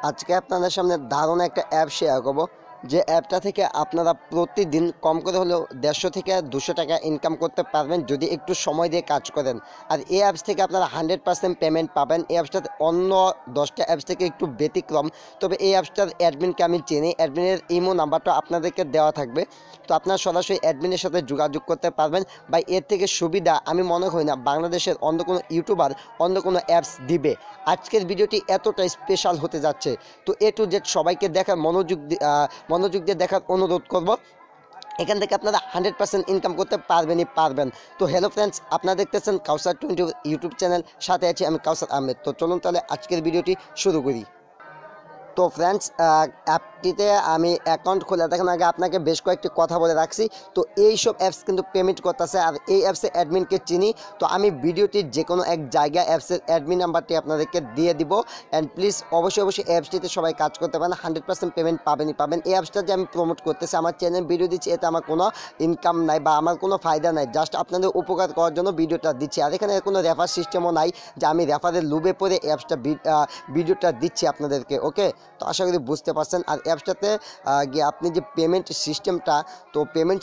আজকে আপনাদের সামনে দারুণ একটা অ্যাপ শেয়ার করব, যে অ্যাপটা থেকে আপনারা প্রতিদিন কম করে হলেও 150 থেকে 200 টাকা ইনকাম করতে পারবেন যদি একটু সময় দিয়ে কাজ করেন। আর এই অ্যাপস থেকে আপনারা 100% পেমেন্ট পাবেন। এই অ্যাপসটা অন্য 10টা অ্যাপস থেকে একটু ব্যতিক্রম, তবে এই অ্যাপসটার অ্যাডমিনকে আমি চিনি। অ্যাডমিনের ইমো নাম্বারটা আপনাদেরকে দেওয়া থাকবে, তো আপনারা সরাসরি অ্যাডমিনের সাথে যোগাযোগ করতে পারবেন। বা এর থেকে সুবিধা আমি মনে করি না বাংলাদেশের অন্য কোনো ইউটিউবার অন্য কোনো অ্যাপস দিবে। আজকের ভিডিওটি এতটা স্পেশাল হতে যাচ্ছে, তো এ টু জেড সবাইকে দেখার মনোযোগ দিয়ে দেখার অনুরোধ করব। এখান থেকে আপনারা 100% ইনকাম করতে পারবেন। তো হ্যালো ফ্রেন্ডস, আপনারা দেখতেছেন কাউসার 20 ইউটিউব চ্যানেল, সাথে আছি আমি কাউসার আহমেদ। তো চলুন তাহলে আজকের ভিডিওটি শুরু করি। তো ফ্রেন্ডস, অ্যাপটিতে আমি অ্যাকাউন্ট খোলা দেখার আগে আপনাকে বেশ কয়েকটি কথা বলে রাখছি। তো এই সব অ্যাপস কিন্তু পেমেন্ট করতেছে, আর এই অ্যাপসের অ্যাডমিনকে চিনি। তো আমি ভিডিওটির যে কোনো এক জায়গায় অ্যাপসের অ্যাডমিন নাম্বারটি আপনাদেরকে দিয়ে দিব। অ্যান্ড প্লিজ অবশ্যই অ্যাপসটিতে সবাই কাজ করতে পারেন, 100% পেমেন্ট পাবেন। এই অ্যাপসটা যে আমি প্রমোট করতেছি, আমার চ্যানেল ভিডিও দিচ্ছি, এতে আমার কোনো ইনকাম নাই বা আমার কোনো ফায়দা নাই, জাস্ট আপনাদের উপকার করার জন্য ভিডিওটা দিচ্ছি। আর এখানে কোনো রেফার সিস্টেমও নাই যে আমি রেফারের লুবে পরে অ্যাপসটা ভিডিওটা দিচ্ছি আপনাদেরকে। ওকে, তো আশা করি বুঝতে পারছেন। আর অ্যাপসটাতে গিয়ে আপনি যে পেমেন্ট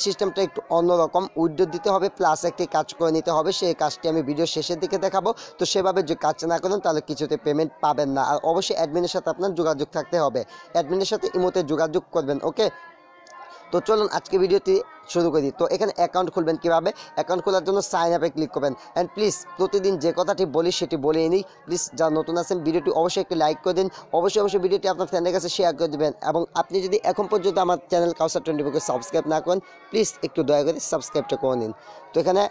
সিস্টেমটা একটু অন্যরকম। উইথড্র দিতে হবে, প্লাস একটি কাজ করে নিতে হবে। সেই কাজটি আমি ভিডিও শেষের দিকে দেখাবো। তো সেভাবে যে কাজ না করেন তাহলে কিছুতে পেমেন্ট পাবেন না। আর অবশ্যই অ্যাডমিনের সাথে আপনার যোগাযোগ থাকতে হবে, অ্যাডমিনের সাথে ইমোতে যোগাযোগ করবেন। ওকে, তো চলুন আজকে ভিডিওটি শুরু করি। তো এখানে অ্যাকাউন্ট খুলবেন কীভাবে, অ্যাকাউন্ট খোলার জন্য সাইন আপে ক্লিক করবেন। অ্যান্ড প্লিজ প্রতিদিন যে কথাটি বলি সেটি বলে নিই। প্লিজ যারা নতুন আছেন ভিডিওটি অবশ্যই একটি লাইক করে দিন, অবশ্যই ভিডিওটি আপনার ফ্রেন্ডের কাছে শেয়ার করে দেবেন। এবং আপনি যদি এখন পর্যন্ত আমার চ্যানেল কাউসার 24কে সাবস্ক্রাইব না করেন, প্লিজ একটু দয়া করে সাবস্ক্রাইবটা করে নিন। তো এখানে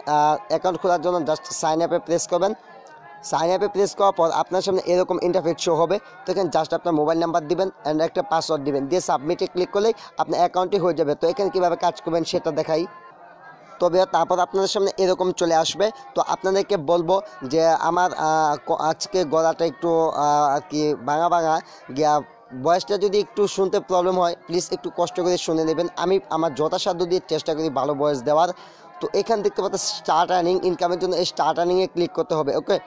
অ্যাকাউন্ট খোলার জন্য জাস্ট সাইন আপে প্রেস করবেন। সাইন আপে প্রেস করার পর আপনার সামনে এরকম ইন্টারফেস শো হবে। তো এখানে জাস্ট আপনার মোবাইল নাম্বার দিবেন অ্যান্ড একটা পাসওয়ার্ড দিবেন, দিয়ে সাবমিটে ক্লিক করলেই আপনার অ্যাকাউন্টটি হয়ে যাবে। তো এখানে কীভাবে কাজ করবেন সেটা দেখাই। তবে তারপর আপনাদের সামনে এরকম চলে আসবে। তো আপনাদেরকে বলবো যে আমার আজকে গলাটা একটু আর কি ভাঙা গিয়া, ভয়েসটা যদি একটু শুনতে প্রবলেম হয় প্লিজ একটু কষ্ট করে শুনে নেবেন। আমি আমার যথাসাধ্য দিয়ে চেষ্টা করি ভালো ভয়েস দেওয়ার। তো এখানে দেখতে পাচ্ছেন স্টার্ট আর্নিং, ইনকামের জন্য এই স্টার্ট আর্নিংয়ে ক্লিক করতে হবে। ওকে,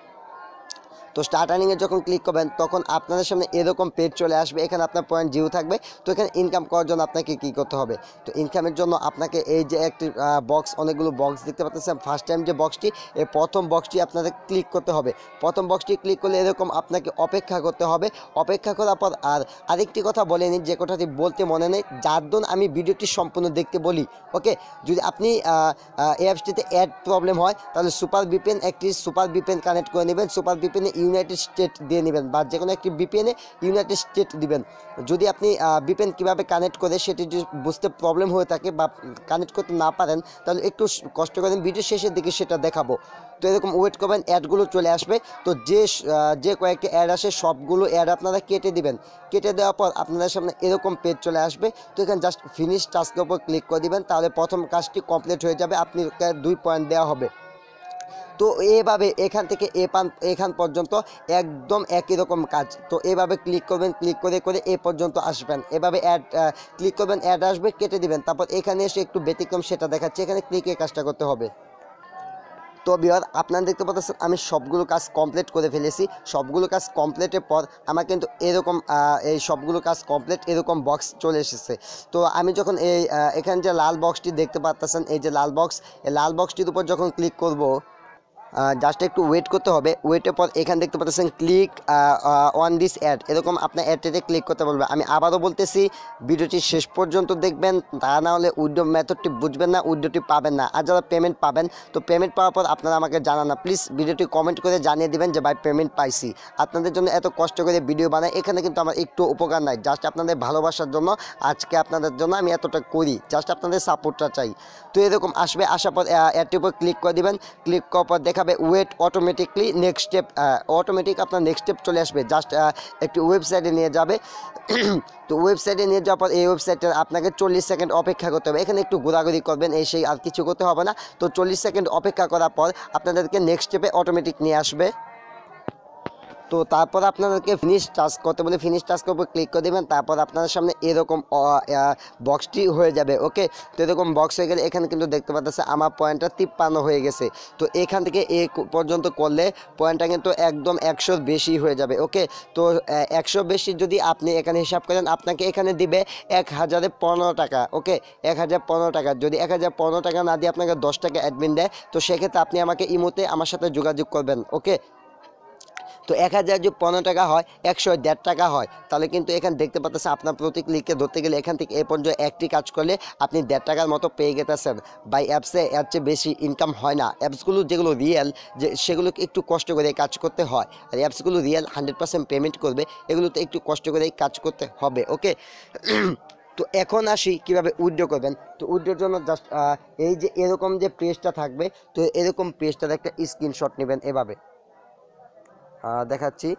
তো স্টার্ট আর্নিংয়ে যখন ক্লিক করবেন তখন আপনাদের সামনে এরকম পেজ চলে আসবে। এখানে আপনার পয়েন্ট জিরো থাকবে। তো এখানে ইনকাম করার জন্য আপনাকে কী করতে হবে, তো ইনকামের জন্য আপনাকে এই যে একটি বক্স, অনেকগুলো বক্স দেখতে পাচ্ছেন। ফার্স্ট টাইম যে বক্সটি, এই প্রথম বক্সটি আপনাদের ক্লিক করতে হবে। প্রথম বক্সটি ক্লিক করলে এরকম আপনাকে অপেক্ষা করতে হবে। অপেক্ষা করার পর আরেকটি কথা বলে নিই, যে কথাটি বলতে মনে নেই, যার জন্য আমি ভিডিওটি সম্পূর্ণ দেখতে বলি। ওকে, যদি আপনি এই অ্যাপসটিতে অ্যাড প্রবলেম হয় তাহলে সুপার ভিপিএন কানেক্ট করে নেবেন। সুপার ভিপিএনে ইউনাইটেড স্টেট দিয়ে নেবেন, বা যে কোনো একটি ভিপিএনে ইউনাইটেড স্টেট দিবেন। যদি আপনি ভিপিএন কীভাবে কানেক্ট করে সেটি যদি বুঝতে প্রবলেম হয়ে থাকে বা কানেক্ট করতে না পারেন তাহলে একটু কষ্ট করেন, ভিডিও শেষের দিকে সেটা দেখাবো। তো এরকম ওয়েট করবেন, অ্যাডগুলো চলে আসবে। তো যে কয়েকটি অ্যাড আসে সবগুলো অ্যাড আপনারা কেটে দিবেন। কেটে দেওয়ার পর আপনাদের সামনে এরকম পেজ চলে আসবে। তো এখানে জাস্ট ফিনিশ টাস্কের উপর ক্লিক করে দিবেন, তাহলে প্রথম কাজটি কমপ্লিট হয়ে যাবে। আপনি 2 পয়েন্ট দেওয়া হবে। তো এভাবে এখান থেকে এখান পর্যন্ত একদম একই রকম কাজ। তো এভাবে ক্লিক করবেন, ক্লিক করে এ পর্যন্ত আসবেন। এভাবে অ্যাড ক্লিক করবেন, অ্যাড আসবে, কেটে দিবেন। তারপর এখানে এসে একটু ব্যতিক্রম সেটা দেখাচ্ছে, এখানে ক্লিকে কাজটা করতে হবে। তো ভিউয়ার, আপনারা দেখতে পাচ্ছেন আমি সবগুলো কাজ কমপ্লিট করে ফেলেছি। সবগুলো কাজ কমপ্লিটের পর আমার কিন্তু এরকম এই সবগুলো কাজ কমপ্লিট এরকম বক্স চলে এসেছে। তো আমি যখন এখানে যে লাল বক্সটি দেখতে পাচ্ছেন, এই যে লাল বক্স, এই লাল বক্সটির উপর যখন ক্লিক করব, জাস্ট একটু ওয়েট করতে হবে। ওয়েটের পর এখানে দেখতে পাচ্ছেন ক্লিক অন দিস অ্যাড, এরকম আপনার অ্যাডটিতে ক্লিক করতে বলবে। আমি আবারও বলতেছি, ভিডিওটি শেষ পর্যন্ত দেখবেন, তা না হলে উইথড্র মেথডটি বুঝবেন না, উইথড্রটি পাবেন না। আর যারা পেমেন্ট পাবেন, তো পেমেন্ট পাওয়ার পর আপনারা আমাকে জানান না, প্লিজ ভিডিওটি কমেন্ট করে জানিয়ে দেবেন যে ভাই পেমেন্ট পাইছি। আপনাদের জন্য এত কষ্ট করে ভিডিও বানাই, এখানে কিন্তু আমার একটু উপকার নাই, জাস্ট আপনাদের ভালোবাসার জন্য আজকে আপনাদের জন্য আমি এতটা করি, জাস্ট আপনাদের সাপোর্টটা চাই। তো এরকম আসবে, আসার পর অ্যাডটির উপর ক্লিক করে দেবেন। ক্লিক করার পর দেখাবে wait automatically next step, automatic আপনার নেক্সট স্টেপ চলে আসবে। জাস্ট একটি ওয়েবসাইটে নিয়ে যাবে। তো ওয়েবসাইটে নিয়ে যাওয়ার পর এই ওয়েবসাইটে আপনাকে 40 সেকেন্ড অপেক্ষা করতে হবে। এখানে একটু ঘোরাঘুরি করবেন, এই সেই, আর কিছু করতে হবে না। তো 40 সেকেন্ড অপেক্ষা করার পর আপনাদেরকে নেক্সট স্টেপে অটোমেটিক নিয়ে আসবে। তো তারপর আপনাদেরকে ফিনিশ টাস্ক করতে বলে ফিনিশ টাস্কের উপর ক্লিক করে দেবেন। তারপর আপনাদের সামনে এরকম বক্সটি হয়ে যাবে। ওকে, তো এরকম বক্স হয়ে গেলে এখানে কিন্তু দেখতে পাচ্ছেন আমার পয়েন্টটা 53 হয়ে গেছে। তো এখান থেকে এ পর্যন্ত করলে পয়েন্টটা কিন্তু একদম 100 বেশি হয়ে যাবে। ওকে, তো 100 বেশি যদি আপনি এখানে হিসাব করেন আপনাকে এখানে দিবে 1015 টাকা। ওকে, 1015 টাকা। যদি 1015 টাকা না দিয়ে আপনাকে 10 টাকা অ্যাডমিন দেয়, তো সেক্ষেত্রে আপনি আমাকে ইমোতে আমার সাথে যোগাযোগ করবেন। ওকে, তো 1015 টাকা হয়, 101.5 টাকা হয়, তাহলে কিন্তু এখানে দেখতে পাচ্ছেন আপনার প্রতি ক্লিকে ধরতে গেলে এখান থেকে এ পর্যন্ত একটি কাজ করলে আপনি 1.5 টাকার মতো পেয়ে গেতেছেন। বাই অ্যাপসে এর চেয়ে বেশি ইনকাম হয় না। অ্যাপসগুলো যেগুলো রিয়েল, যে সেগুলোকে একটু কষ্ট করে কাজ করতে হয়, আর অ্যাপসগুলো রিয়েল 100% পেমেন্ট করবে, এগুলোতে একটু কষ্ট করে কাজ করতে হবে। ওকে, তো এখন আসি কিভাবে উইথড্র করবেন। তো উইথড্রোর জন্য জাস্ট এই যে এরকম যে পেজটা থাকবে, তো এরকম পেজটার একটা স্ক্রিনশট নেবেন। এভাবে দেখাচ্ছি,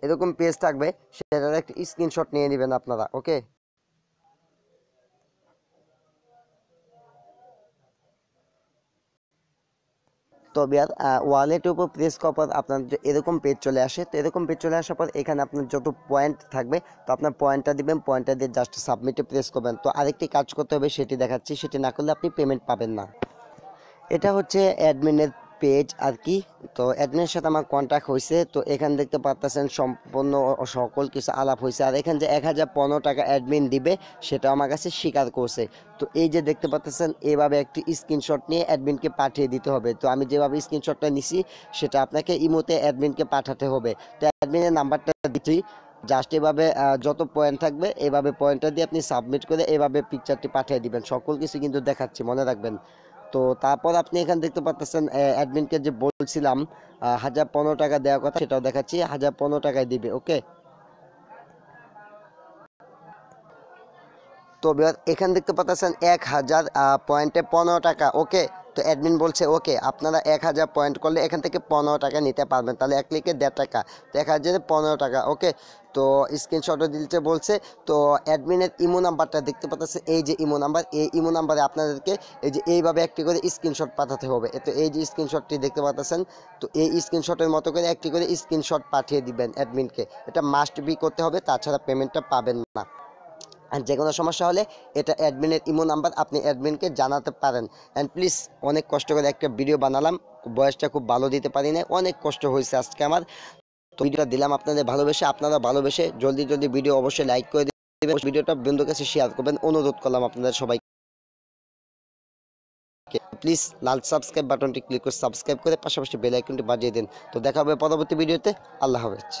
এরকম পেজ থাকবে, সেটার একটা স্ক্রিনশট নিয়ে নেবেন আপনারা। ওকে, তো বিয়ার ওয়ালেটের উপর প্রেস করার পর আপনার এরকম পেজ চলে আসে। তো এরকম পেজ চলে আসার পর এখানে আপনার যত পয়েন্ট থাকবে, তো আপনার পয়েন্টটা দিবেন, পয়েন্টটা দিয়ে জাস্ট সাবমিটে প্রেস করবেন। তো আরেকটি কাজ করতে হবে, সেটি দেখাচ্ছি, সেটি না করলে আপনি পেমেন্ট পাবেন না। এটা হচ্ছে অ্যাডমিনের পেজ আর কি। তো অ্যাডমিনের সাথে আমার কন্ট্যাক্ট হয়েছে। তো এখানে দেখতে পাচ্ছেন সম্পূর্ণ সকল কিছু আলাপ হয়েছে। আর এখানে যে 1015 টাকা অ্যাডমিন দিবে সেটা আমার কাছে স্বীকার করছে। তো এই যে দেখতে পাচ্ছেন, এভাবে একটি স্ক্রিনশট নিয়ে অ্যাডমিনকে পাঠিয়ে দিতে হবে। তো আমি যেভাবে স্ক্রিনশটটা নিছি সেটা আপনাকে ইমোতে অ্যাডমিনকে পাঠাতে হবে। তো অ্যাডমিনের নাম্বারটা দিচ্ছি, জাস্ট এভাবে যত পয়েন্ট থাকবে এভাবে পয়েন্টটা দিয়ে আপনি সাবমিট করে এভাবে পিকচারটি পাঠিয়ে দিবেন। সকল কিছু কিন্তু দেখাচ্ছি, মনে রাখবেন। তো তারপর আপনি এখানে দেখতে পাচ্ছেন অ্যাডমিনকে যে বলছিলাম 1015 টাকা দেওয়ার কথা, সেটাও দেখাচ্ছি, 1015 টাকায় দিবে। ওকে, তো এখানে দেখতে পাচ্ছেন 1000 পয়েন্টে 15 টাকা। ওকে, তো অ্যাডমিন বলছে ওকে আপনারা 1000 পয়েন্ট করলে এখান থেকে 15 টাকা নিতে পারবেন, তাহলে এক ক্লিকে 1.5 টাকা, তো 1000 15 টাকা। ওকে, তো স্ক্রিনশটও দিতে বলছে। তো অ্যাডমিনের ইমো নাম্বারটা দেখতে পাচ্ছেন, এই যে ইমো নাম্বার, এই ইমো নাম্বারে আপনাদেরকে এই যে এইভাবে একটি করে স্ক্রিনশট পাঠাতে হবে। তো এই যে স্ক্রিনশটটি দেখতে পাচ্ছেন, তো এই স্ক্রিনশটের মতো করে একটি করে স্ক্রিনশট পাঠিয়ে দিবেন অ্যাডমিনকে। এটা মাস্ট বি করতে হবে, তাছাড়া পেমেন্টটা পাবেন না। আর যে কোনো সমস্যা হলে এটা অ্যাডমিনের ইমো নাম্বার, আপনি অ্যাডমিনকে জানাতে পারেন। অ্যান্ড প্লিজ, অনেক কষ্ট করে একটা ভিডিও বানালাম, বয়সটা খুব ভালো দিতে পারি না, অনেক কষ্ট হয়েছে আজকে আমার। তো ভিডিওটা দিলাম আপনাদের ভালোবেসে, আপনারা ভালোবেসে জলদি জলদি ভিডিও অবশ্যই লাইক করে দেবেন, ভিডিওটা বন্ধুর কাছে শেয়ার করবেন, অনুরোধ করলাম আপনাদের সবাইকে। প্লিজ লাল সাবস্ক্রাইব বাটনটি ক্লিক করে সাবস্ক্রাইব করে পাশাপাশি বেল আইকনটি বাজিয়ে দিন। তো দেখা হবে পরবর্তী ভিডিওতে। আল্লাহ হাফেজ।